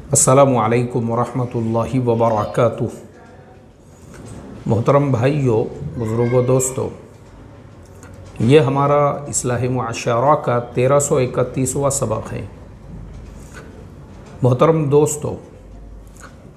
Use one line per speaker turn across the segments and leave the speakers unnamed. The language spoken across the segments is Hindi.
अस्सलामु अलैकुम वरहमतुल्लाहि वबरकातुह। मोहतरम भाइयों, बुज़ुर्गों, दोस्तों, ये हमारा इस्लाह मुआशरा का 1331वां सबक है। मोहतरम दोस्तों,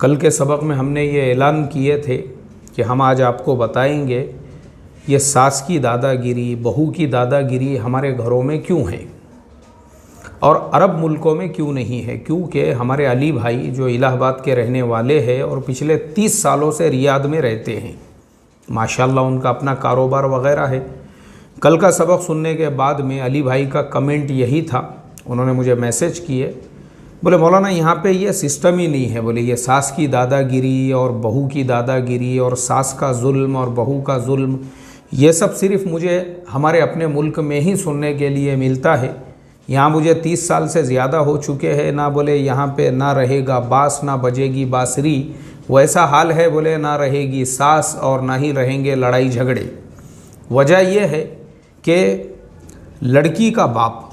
कल के सबक में हमने ये ऐलान किए थे कि हम आज आपको बताएंगे ये सास की दादागिरी, बहू की दादागिरी हमारे घरों में क्यों है और अरब मुल्कों में क्यों नहीं है। क्योंकि हमारे अली भाई जो इलाहाबाद के रहने वाले हैं और पिछले 30 सालों से रियाद में रहते हैं, माशाल्लाह उनका अपना कारोबार वगैरह है। कल का सबक सुनने के बाद में अली भाई का कमेंट यही था, उन्होंने मुझे मैसेज किए, बोले मौलाना यहाँ पे ये सिस्टम ही नहीं है। बोले ये सास की दादागिरी और बहू की दादागिरी और सास का जुल्म और बहू का जुल्म, ये सब सिर्फ मुझे हमारे अपने मुल्क में ही सुनने के लिए मिलता है। यहाँ मुझे 30 साल से ज़्यादा हो चुके हैं ना। बोले यहाँ पे ना रहेगा बाँस ना बजेगी बाँसुरी, वैसा हाल है। बोले ना रहेगी सास और ना ही रहेंगे लड़ाई झगड़े। वजह यह है कि लड़की का बाप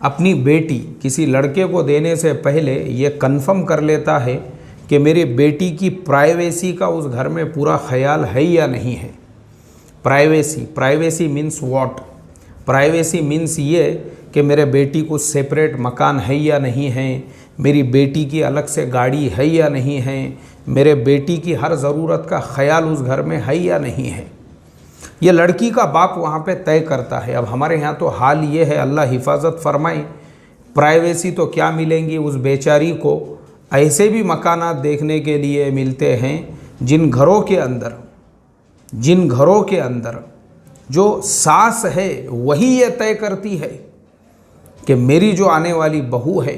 अपनी बेटी किसी लड़के को देने से पहले ये कन्फर्म कर लेता है कि मेरी बेटी की प्राइवेसी का उस घर में पूरा ख्याल है या नहीं है। Privacy means what? Privacy means ये कि मेरे बेटी को सेपरेट मकान है या नहीं है, मेरी बेटी की अलग से गाड़ी है या नहीं है, मेरे बेटी की हर ज़रूरत का ख्याल उस घर में है या नहीं है। ये लड़की का बाप वहाँ पे तय करता है। अब हमारे यहाँ तो हाल ये है, अल्लाह हिफाजत फरमाए, प्राइवेसी तो क्या मिलेंगी उस बेचारी को। ऐसे भी मकानात देखने के लिए मिलते हैं जिन घरों के अंदर जो सास है वही ये तय करती है कि मेरी जो आने वाली बहू है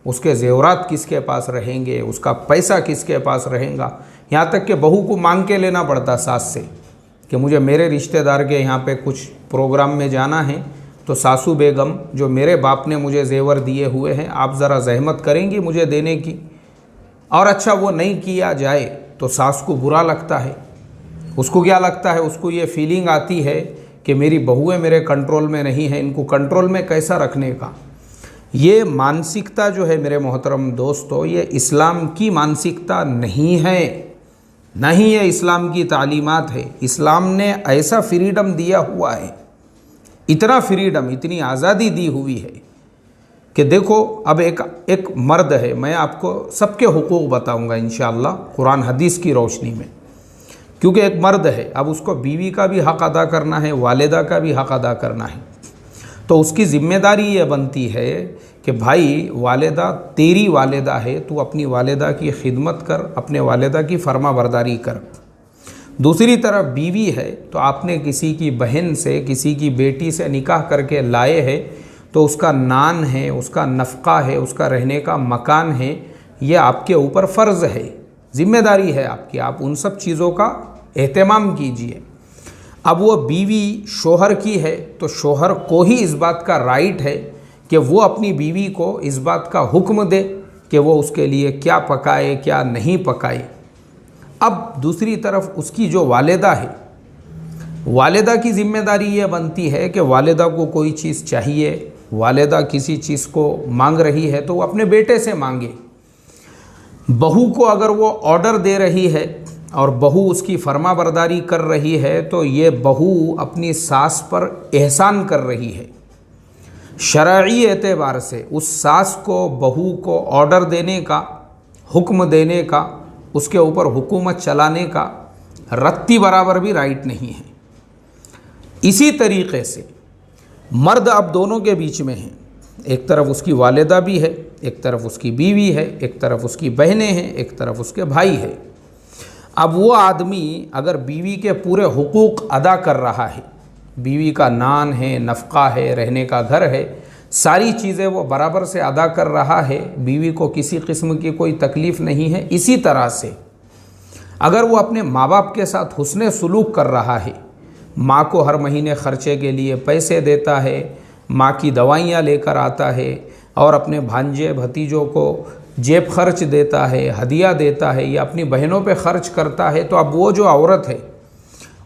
उसके ज़ेवरात किसके पास रहेंगे, उसका पैसा किसके पास रहेगा। यहाँ तक कि बहू को मांग के लेना पड़ता सास से कि मुझे मेरे रिश्तेदार के यहाँ पे कुछ प्रोग्राम में जाना है, तो सासू बेगम जो मेरे बाप ने मुझे ज़ेवर दिए हुए हैं, आप ज़रा जहमत करेंगी मुझे देने की। और अच्छा वो नहीं किया जाए तो सास को बुरा लगता है। उसको क्या लगता है? उसको ये फीलिंग आती है कि मेरी बहुएं मेरे कंट्रोल में नहीं है, इनको कंट्रोल में कैसा रखने का। ये मानसिकता जो है मेरे मोहतरम दोस्तों, ये इस्लाम की मानसिकता नहीं है, नहीं ये इस्लाम की तालीमात है। इस्लाम ने ऐसा फ्रीडम दिया हुआ है, इतना फ्रीडम, इतनी आज़ादी दी हुई है कि देखो, अब एक मर्द है, मैं आपको सबके हुकूक बताऊंगा इंशाअल्लाह कुरान हदीस की रोशनी में। क्योंकि एक मर्द है, अब उसको बीवी का भी हक़ अदा करना है, वालिदा का भी हक़ अदा करना है। तो उसकी ज़िम्मेदारी ये बनती है कि भाई वालिदा तेरी वालिदा है, तू अपनी वालिदा की खिदमत कर, अपने वालिदा की फर्माबरदारी कर। दूसरी तरफ बीवी है, तो आपने किसी की बहन से, किसी की बेटी से निकाह करके लाए है, तो उसका नान है, उसका नफ़क़ा है, उसका रहने का मकान है, ये आपके ऊपर फ़र्ज़ है, ज़िम्मेदारी है आपकी। आप उन सब चीज़ों का एहतमाम कीजिए। अब वो बीवी शोहर की है, तो शोहर को ही इस बात का राइट है कि वो अपनी बीवी को इस बात का हुक्म दे कि वो उसके लिए क्या पकाए क्या नहीं पकाए। अब दूसरी तरफ उसकी जो वालिदा है, वालिदा की ज़िम्मेदारी ये बनती है कि वालिदा को कोई चीज़ चाहिए, वालिदा किसी चीज़ को मांग रही है तो वो अपने बेटे से मांगे। बहू को अगर वो ऑर्डर दे रही है और बहू उसकी फर्माबरदारी कर रही है, तो ये बहू अपनी सास पर एहसान कर रही है। शरई एतबार से उस सास को, बहू को ऑर्डर देने का, हुक्म देने का, उसके ऊपर हुकूमत चलाने का रत्ती बराबर भी राइट नहीं है। इसी तरीक़े से मर्द अब दोनों के बीच में है। एक तरफ उसकी वालिदा भी है, एक तरफ उसकी बीवी है, एक तरफ उसकी बहनें हैं, एक तरफ उसके भाई है। अब वो आदमी अगर बीवी के पूरे हुकूक अदा कर रहा है, बीवी का नान है, नफ़क़ा है, रहने का घर है, सारी चीज़ें वो बराबर से अदा कर रहा है, बीवी को किसी किस्म की कोई तकलीफ़ नहीं है। इसी तरह से अगर वो अपने माँ बाप के साथ हुस्ने सुलूक कर रहा है, माँ को हर महीने ख़र्चे के लिए पैसे देता है, माँ की दवाइयाँ लेकर आता है और अपने भांजे भतीजों को जेब खर्च देता है, हदिया देता है, या अपनी बहनों पे खर्च करता है, तो अब वो जो औरत है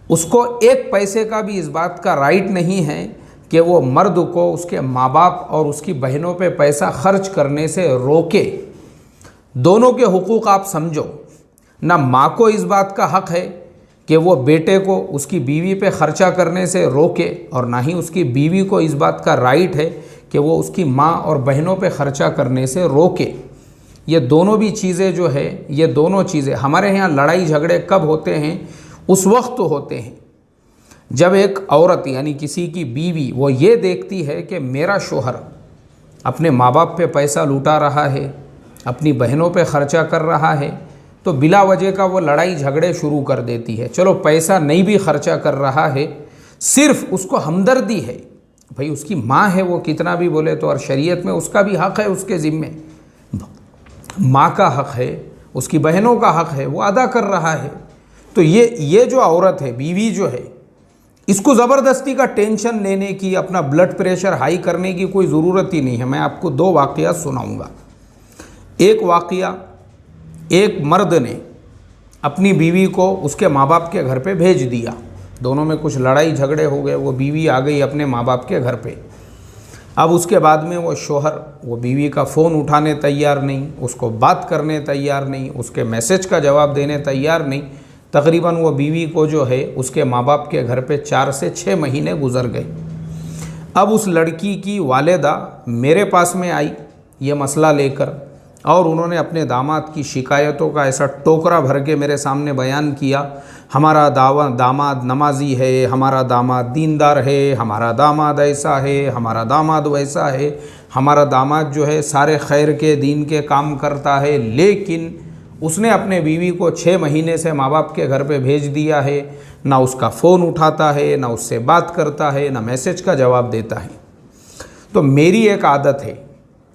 उसको एक पैसे का भी इस बात का राइट नहीं है कि वो मर्द को उसके माँ बाप और उसकी बहनों पे पैसा खर्च करने से रोके। दोनों के हुकूक आप समझो। ना माँ को इस बात का हक़ है कि वो बेटे को उसकी बीवी पे ख़र्चा करने से रोके, और ना ही उसकी बीवी को इस बात का राइट है कि वो उसकी माँ और बहनों पे ख़र्चा करने से रोके। ये दोनों भी चीज़ें जो है, ये दोनों चीज़ें हमारे यहाँ लड़ाई झगड़े कब होते हैं? उस वक्त होते हैं जब एक औरत यानी किसी की बीवी वो ये देखती है कि मेरा शोहर अपने माँ बाप पे पैसा लुटा रहा है, अपनी बहनों पे ख़र्चा कर रहा है, तो बिला वजह का वो लड़ाई झगड़े शुरू कर देती है। चलो पैसा नहीं भी खर्चा कर रहा है, सिर्फ उसको हमदर्दी है, भाई उसकी माँ है, वो कितना भी बोले तो, और शरीयत में उसका भी हक़ है, उसके ज़िम्मे माँ का हक़ है, उसकी बहनों का हक़ है, वो अदा कर रहा है। तो ये जो औरत है, बीवी जो है, इसको ज़बरदस्ती का टेंशन लेने की, अपना ब्लड प्रेशर हाई करने की कोई ज़रूरत ही नहीं है। मैं आपको 2 वाक़या सुनाऊंगा। एक वाक़या, एक मर्द ने अपनी बीवी को उसके माँ बाप के घर पे भेज दिया, दोनों में कुछ लड़ाई झगड़े हो गए, वो बीवी आ गई अपने माँ बाप के घर पे। अब उसके बाद में वो शोहर, वो बीवी का फ़ोन उठाने तैयार नहीं, उसको बात करने तैयार नहीं, उसके मैसेज का जवाब देने तैयार नहीं। तकरीबन वो बीवी को जो है उसके माँ बाप के घर पे 4 से 6 महीने गुजर गए। अब उस लड़की की वालिदा मेरे पास में आई ये मसला लेकर, और उन्होंने अपने दामाद की शिकायतों का ऐसा टोकरा भर के मेरे सामने बयान किया। हमारा दामाद नमाजी है, हमारा दामाद दीनदार है, हमारा दामाद ऐसा है, हमारा दामाद वैसा है, हमारा दामाद जो है सारे खैर के दीन के काम करता है, लेकिन उसने अपने बीवी को 6 महीने से माँ बाप के घर पे भेज दिया है, ना उसका फ़ोन उठाता है, ना उससे बात करता है, ना मैसेज का जवाब देता है। तो मेरी एक आदत है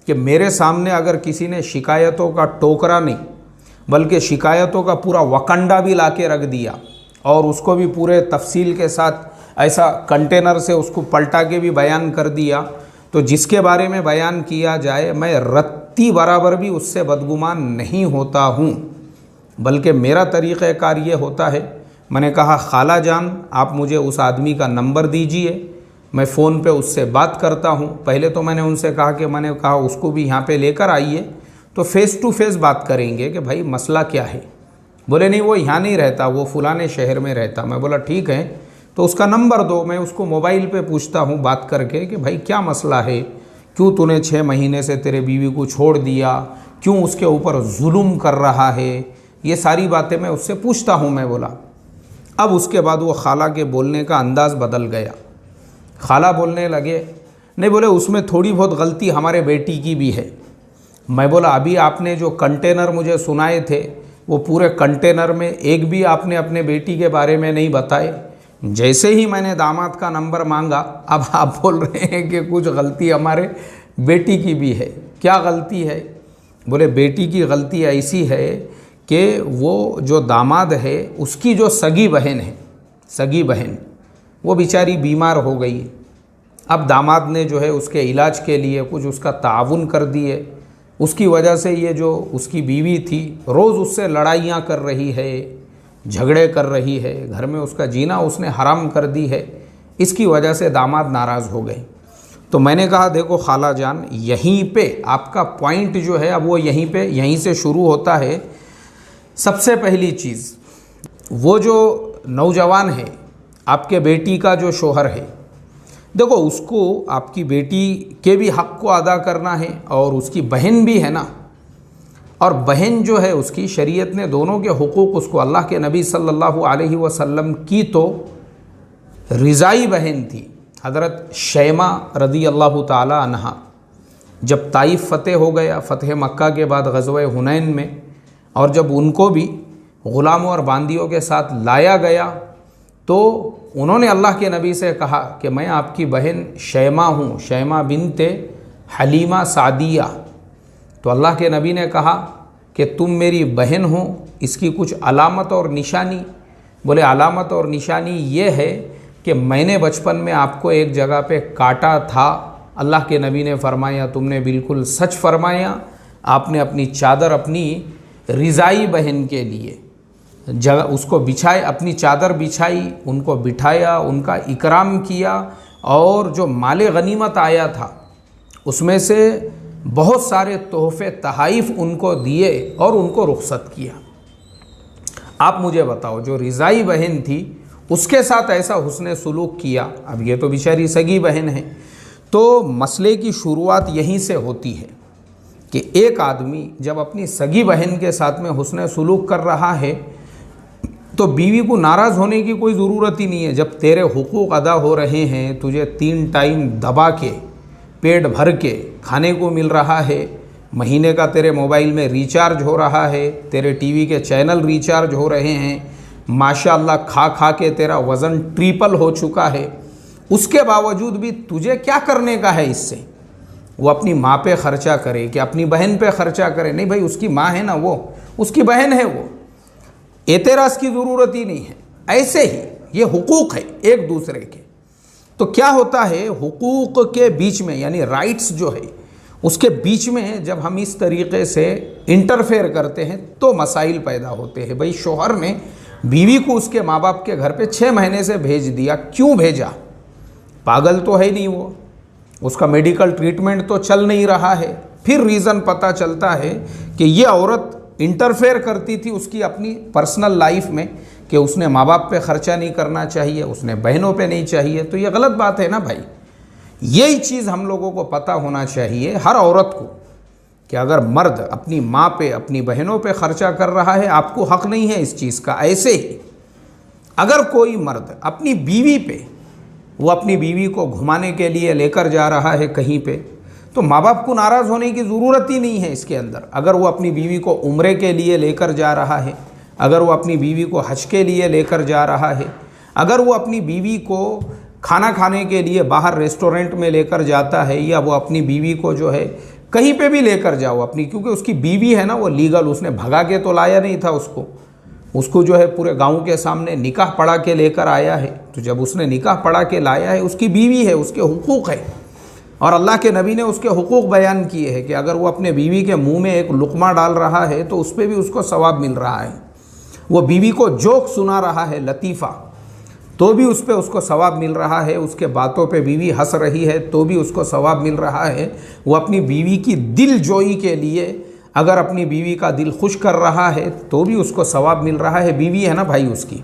कि मेरे सामने अगर किसी ने शिकायतों का टोकरा नहीं बल्कि शिकायतों का पूरा वकंडा भी ला के रख दिया, और उसको भी पूरे तफसील के साथ ऐसा कंटेनर से उसको पलटा के भी बयान कर दिया, तो जिसके बारे में बयान किया जाए मैं रत्ती बराबर भी उससे बदगुमान नहीं होता हूँ। बल्कि मेरा तरीक़ाकार ये होता है, मैंने कहा खाला जान आप मुझे उस आदमी का नंबर दीजिए, मैं फ़ोन पे उससे बात करता हूँ। पहले तो मैंने उनसे कहा कि मैंने कहा उसको भी यहाँ पे लेकर आइए तो फ़ेस टू फेस बात करेंगे कि भाई मसला क्या है। बोले नहीं वो यहाँ नहीं रहता, वो फ़लाने शहर में रहता। मैं बोला ठीक है, तो उसका नंबर दो, मैं उसको मोबाइल पे पूछता हूँ बात करके कि भाई क्या मसला है, क्यों तूने 6 महीने से तेरे बीवी को छोड़ दिया, क्यों उसके ऊपर जुल्म कर रहा है, ये सारी बातें मैं उससे पूछता हूँ। मैं बोला अब उसके बाद वो खाला के बोलने का अंदाज़ बदल गया। खाला बोलने लगे नहीं, बोले उसमें थोड़ी बहुत गलती हमारे बेटी की भी है। मैं बोला अभी आपने जो कंटेनर मुझे सुनाए थे वो पूरे कंटेनर में एक भी आपने अपने बेटी के बारे में नहीं बताए। जैसे ही मैंने दामाद का नंबर मांगा, अब आप बोल रहे हैं कि कुछ गलती हमारे बेटी की भी है। क्या गलती है? बोले बेटी की गलती ऐसी है कि वो जो दामाद है उसकी जो सगी बहन है, सगी बहन, वो बेचारी बीमार हो गई। अब दामाद ने जो है उसके इलाज के लिए कुछ उसका ताउन कर दिए। उसकी वजह से ये जो उसकी बीवी थी रोज़ उससे लड़ाइयाँ कर रही है, झगड़े कर रही है, घर में उसका जीना उसने हराम कर दी है। इसकी वजह से दामाद नाराज़ हो गए। तो मैंने कहा देखो खाला जान, यहीं पे आपका पॉइंट जो है अब वो यहीं से शुरू होता है। सबसे पहली चीज़, वो जो नौजवान है आपके बेटी का जो शोहर है, देखो उसको आपकी बेटी के भी हक़ को अदा करना है और उसकी बहन भी है ना। और बहन जो है उसकी शरीयत ने दोनों के हुकूक उसको, अल्लाह के नबी सल्लल्लाहु अलैहि वसल्लम की तो रिज़ाई बहन थी हज़रत शैमा रदी अल्लाह ताला अन्हा। जब ताइफ फ़तेह हो गया, फ़तेह मक्का के बाद ग़ज़वे हुनैन में, और जब उनको भी ग़ुलामों और बांदियों के साथ लाया गया तो उन्होंने अल्लाह के नबी से कहा कि मैं आपकी बहन शैमा हूँ, शैमा बिनते हलीमा सादिया। तो अल्लाह के नबी ने कहा कि तुम मेरी बहन हो, इसकी कुछ अलामत और निशानी? बोले अलामत और निशानी ये है कि मैंने बचपन में आपको एक जगह पे काटा था। अल्लाह के नबी ने फरमाया तुमने बिल्कुल सच फरमाया, आपने अपनी चादर अपनी रिज़ाई बहन के लिए जगह उसको बिछाए, अपनी चादर बिछाई, उनको बिठाया, उनका इकराम किया, और जो माले गनीमत आया था उसमें से बहुत सारे तोहफे तहाइफ उनको दिए और उनको रुखसत किया। आप मुझे बताओ, जो रिज़ाई बहन थी उसके साथ ऐसा हुस्ने सुलूक किया, अब ये तो बेचारी सगी बहन है। तो मसले की शुरुआत यहीं से होती है कि एक आदमी जब अपनी सगी बहन के साथ में हुस्ने सुलूक कर रहा है तो बीवी को नाराज़ होने की कोई ज़रूरत ही नहीं है। जब तेरे हुकूक अदा हो रहे हैं, तुझे 3 टाइम दबा के पेट भर के खाने को मिल रहा है, महीने का तेरे मोबाइल में रिचार्ज हो रहा है, तेरे टीवी के चैनल रिचार्ज हो रहे हैं, माशाअल्लाह खा खा के तेरा वज़न ट्रिपल हो चुका है, उसके बावजूद भी तुझे क्या करने का है इससे? वो अपनी माँ पे ख़र्चा करे कि अपनी बहन पे ख़र्चा करे? नहीं भाई, उसकी माँ है ना, वो उसकी बहन है, वो एतराज़ की ज़रूरत ही नहीं है। ऐसे ही ये हुकूक है एक दूसरे के। तो क्या होता है, हुकूक के बीच में यानी राइट्स जो है उसके बीच में जब हम इस तरीक़े से इंटरफेयर करते हैं तो मसाइल पैदा होते हैं। भाई शौहर ने बीवी को उसके माँ बाप के घर पे 6 महीने से भेज दिया, क्यों भेजा? पागल तो है नहीं वो, उसका मेडिकल ट्रीटमेंट तो चल नहीं रहा है। फिर रीज़न पता चलता है कि ये औरत इंटरफेयर करती थी उसकी अपनी पर्सनल लाइफ में, कि उसने माँ बाप पे ख़र्चा नहीं करना चाहिए, उसने बहनों पे नहीं चाहिए। तो ये गलत बात है ना भाई। यही चीज़ हम लोगों को पता होना चाहिए हर औरत को कि अगर मर्द अपनी माँ पे अपनी बहनों पे ख़र्चा कर रहा है, आपको हक़ नहीं है इस चीज़ का। ऐसे ही अगर कोई मर्द अपनी बीवी पे, वो अपनी बीवी को घुमाने के लिए लेकर जा रहा है कहीं पे, तो माँ बाप को नाराज़ होने की ज़रूरत ही नहीं है इसके अंदर। अगर वो अपनी बीवी को उम्रे के लिए लेकर जा रहा है, अगर वो अपनी बीवी को हज के लिए लेकर जा रहा है, अगर वो अपनी बीवी को खाना खाने के लिए बाहर रेस्टोरेंट में लेकर जाता है, या वो अपनी बीवी को जो है कहीं पे भी लेकर जाओ अपनी, क्योंकि उसकी बीवी है ना, वो लीगल, उसने भगा के तो लाया नहीं था उसको जो है पूरे गांव के सामने निकाह पढ़ा के लेकर आया है। तो जब उसने निकाह पढ़ा के लाया है, उसकी बीवी है, उसके हुकूक है, और अल्लाह के नबी ने उसके हुकूक बयान किए हैं कि अगर वो अपने बीवी के मुंह में एक लुक़मा डाल रहा है तो उस पर भी उसको सवाब मिल रहा है। वो बीवी को जोक सुना रहा है, लतीफ़ा, तो भी उस पर उसको सवाब मिल रहा है। उसके बातों पे बीवी हंस रही है तो भी उसको सवाब मिल रहा है। वो अपनी बीवी की दिल जोई के लिए अगर अपनी बीवी का दिल खुश कर रहा है तो भी उसको सवाब मिल रहा है। बीवी है ना भाई उसकी,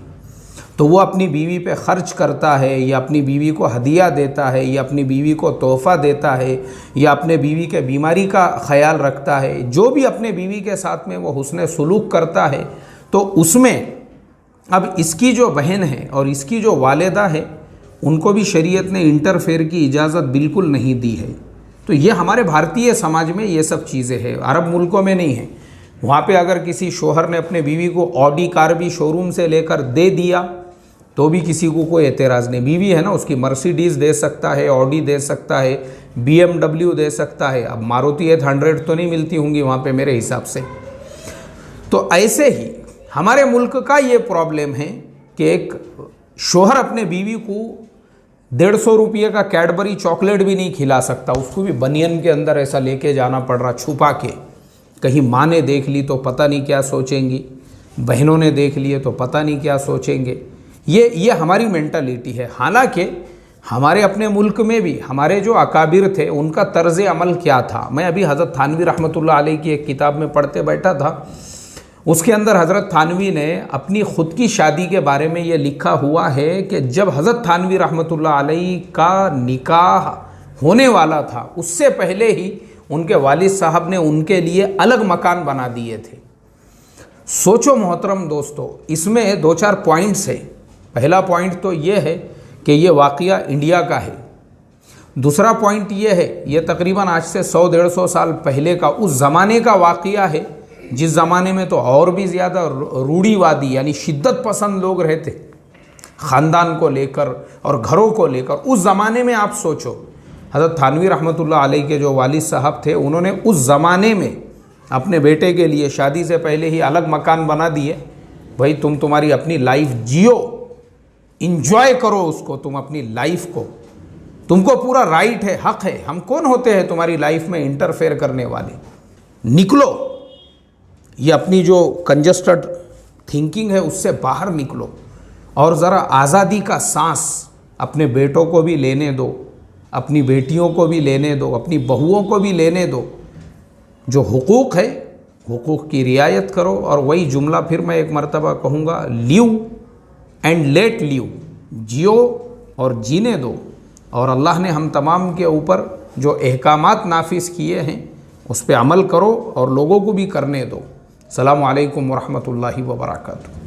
तो वो अपनी बीवी पे ख़र्च करता है, या अपनी बीवी को हदिया देता है, या अपनी बीवी को तोहफ़ा देता है, या अपने बीवी के बीमारी का ख्याल रखता है, जो भी अपने बीवी के साथ में वो हुस्ने सुलूक करता है, तो उसमें अब इसकी जो बहन है और इसकी जो वालिदा है, उनको भी शरीयत ने इंटरफेयर की इजाज़त बिल्कुल नहीं दी है। तो ये हमारे भारतीय समाज में ये सब चीज़ें हैं, अरब मुल्कों में नहीं है। वहाँ पे अगर किसी शोहर ने अपने बीवी को ऑडी कार भी शोरूम से लेकर दे दिया तो भी किसी को कोई एतराज़ नहीं। बीवी है ना, उसकी मर्सिडीज़ दे सकता है, ऑडी दे सकता है, BMW दे सकता है। अब मारुति 800 तो नहीं मिलती होंगी वहाँ पे मेरे हिसाब से। तो ऐसे ही हमारे मुल्क का ये प्रॉब्लम है कि एक शोहर अपने बीवी को 150 रुपये का कैडबरी चॉकलेट भी नहीं खिला सकता, उसको भी बनियन के अंदर ऐसा लेके जाना पड़ रहा छुपा के। कहीं माँ ने देख ली तो पता नहीं क्या सोचेंगी, बहनों ने देख लिए तो पता नहीं क्या सोचेंगे। ये हमारी मेंटालिटी है। हालांकि हमारे अपने मुल्क में भी हमारे जो अकाबिर थे उनका तर्ज़ अमल क्या था। मैं अभी हज़रत थानवी रहमतुल्लाह अलैह की एक किताब में पढ़ते बैठा था, उसके अंदर हज़रत थानवी ने अपनी ख़ुद की शादी के बारे में ये लिखा हुआ है कि जब हज़रत थानवी रहमतुल्लाह अलैह का निकाह होने वाला था उससे पहले ही उनके वालिद साहब ने उनके लिए अलग मकान बना दिए थे। सोचो मोहतरम दोस्तों, इसमें 2-4 पॉइंट्स है। पहला पॉइंट तो ये है कि ये वाक़या इंडिया का है। दूसरा पॉइंट ये है, ये तकरीबन आज से 100-150 साल पहले का उस ज़माने का वाक़या है, जिस ज़माने में तो और भी ज़्यादा रूढ़ीवादी यानी शिद्दत पसंद लोग रहते ख़ानदान को लेकर और घरों को लेकर। उस ज़माने में आप सोचो, हज़रत थानवी रहमतुल्लाह अलैह के जो वालिद साहब थे उन्होंने उस ज़माने में अपने बेटे के लिए शादी से पहले ही अलग मकान बना दिए। भाई तुम तुम्हारी अपनी लाइफ जियो, इंजॉय करो उसको, तुम अपनी लाइफ को, तुमको पूरा राइट है, हक़ है। हम कौन होते हैं तुम्हारी लाइफ में इंटरफेयर करने वाले? निकलो, ये अपनी जो कंजस्टेड थिंकिंग है उससे बाहर निकलो और ज़रा आज़ादी का सांस अपने बेटों को भी लेने दो, अपनी बेटियों को भी लेने दो, अपनी बहुओं को भी लेने दो। जो हुकूक है हुकूक की रियायत करो। और वही जुमला फिर मैं एक मरतबा कहूँगा, लिव एंड लेट लिव, जियो और जीने दो। और अल्लाह ने हम तमाम के ऊपर जो अहकामात नाफिज किए हैं उस पर अमल करो और लोगों को भी करने दो। अस्सलामु अलैकुम वरहमतुल्लाहि वबरकातुहू।